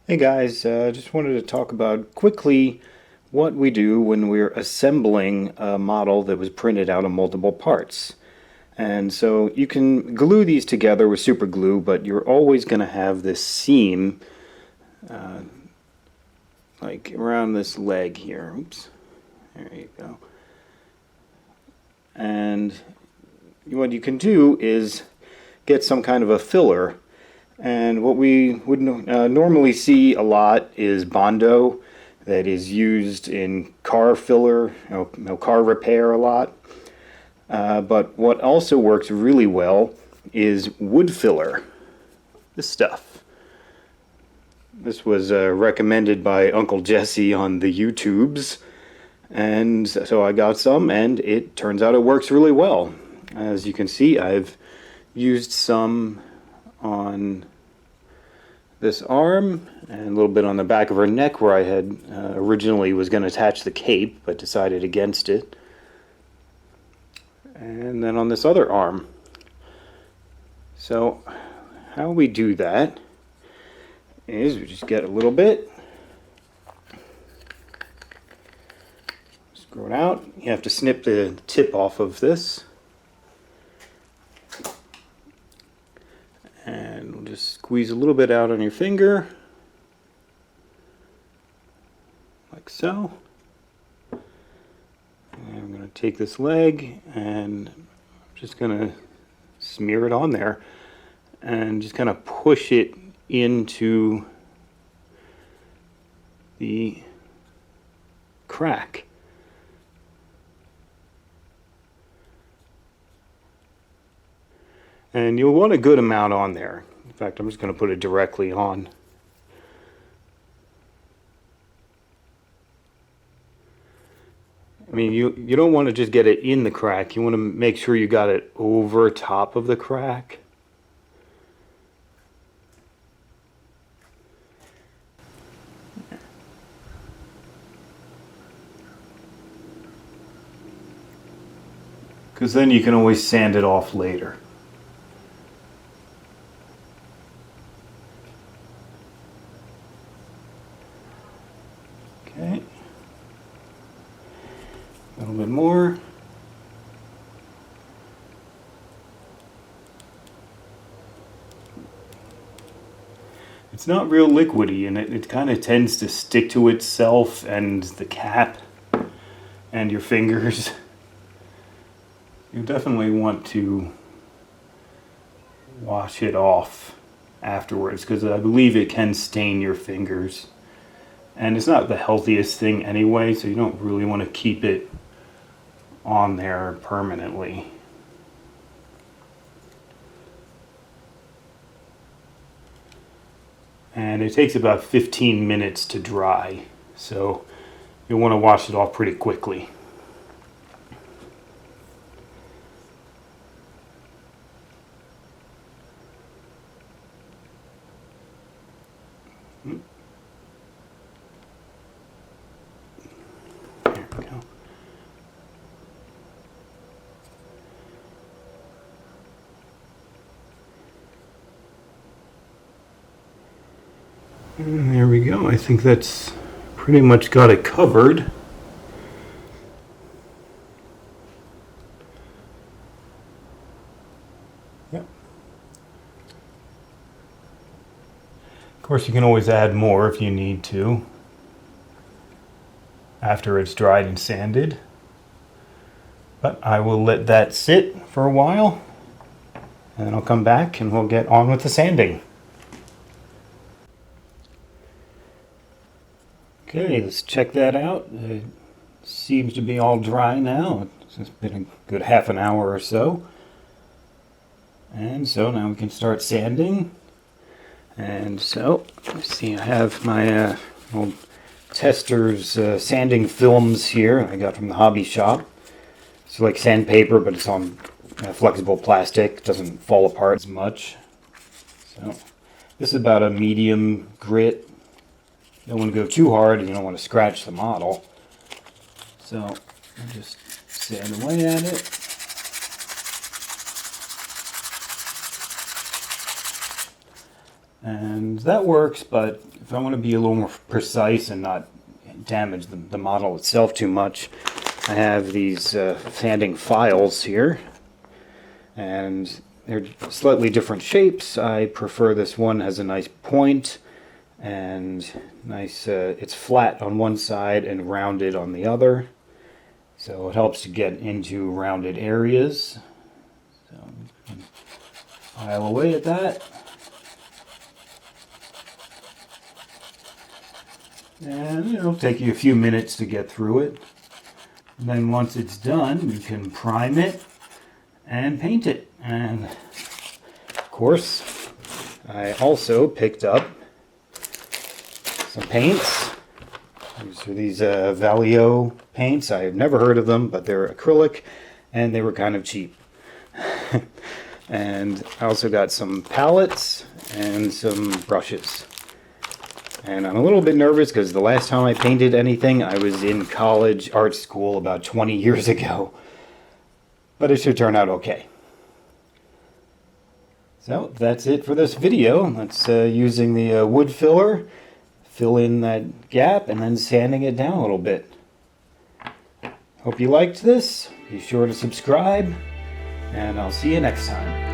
Hey guys, just wanted to talk about quickly what we do when we're assembling a model that was printed out of multiple parts. And so you can glue these together with super glue, but you're always going to have this seam like around this leg here. Oops, there you go. And what you can do is get some kind of a filler. And what we would normally see a lot is Bondo that is used in car filler, car repair a lot. But what also works really well is wood filler, this stuff. This was recommended by Uncle Jesse on the YouTubes, and so I got some, and it turns out it works really well. As you can see, I've used some on this arm and a little bit on the back of her neck where I had originally was going to attach the cape but decided against it, and then on this other arm. So how we do that is we just get a little bit, screw it out. You have to snip the tip off of this. And we'll just squeeze a little bit out on your finger, like so. And I'm going to take this leg and I'm just going to smear it on there and just kind of push it into the crack. And you'll want a good amount on there. In fact, I'm just going to put it directly on. I mean, you don't want to just get it in the crack. You want to make sure you got it over top of the crack. Because then you can always sand it off later. Okay, a little bit more. It's not real liquidy, and it kind of tends to stick to itself and the cap and your fingers. You definitely want to wash it off afterwards, because I believe it can stain your fingers. And it's not the healthiest thing anyway, so you don't really want to keep it on there permanently. And it takes about 15 minutes to dry, so you'll want to wash it off pretty quickly. And there we go. I think that's pretty much got it covered. Yep. Of course, you can always add more if you need to after it's dried and sanded. But I will let that sit for a while, and then I'll come back and we'll get on with the sanding. Okay, let's check that out. It seems to be all dry now. It's been a good half an hour or so. And so now we can start sanding. And so, let's see, I have my old Tester's sanding films here I got from the hobby shop. It's like sandpaper, but it's on flexible plastic. It doesn't fall apart as much. So, this is about a medium grit. You don't want to go too hard, and you don't want to scratch the model. So I'll just sand away at it. And that works, but if I want to be a little more precise and not damage the model itself too much, I have these sanding files here, and they're slightly different shapes. I prefer this one, has a nice point and nice, it's flat on one side and rounded on the other, so it helps to get into rounded areas. So we can pile away at that. And it'll take you a few minutes to get through it. And then once it's done, you can prime it and paint it. And of course, I also picked up some paints. These are these Vallejo paints. I've never heard of them, but they're acrylic and they were kind of cheap. And I also got some palettes and some brushes. And I'm a little bit nervous because the last time I painted anything, I was in college art school about 20 years ago. But it should turn out okay. So that's it for this video. That's using the wood filler, fill in that gap, and then sanding it down a little bit. Hope you liked this. Be sure to subscribe, and I'll see you next time.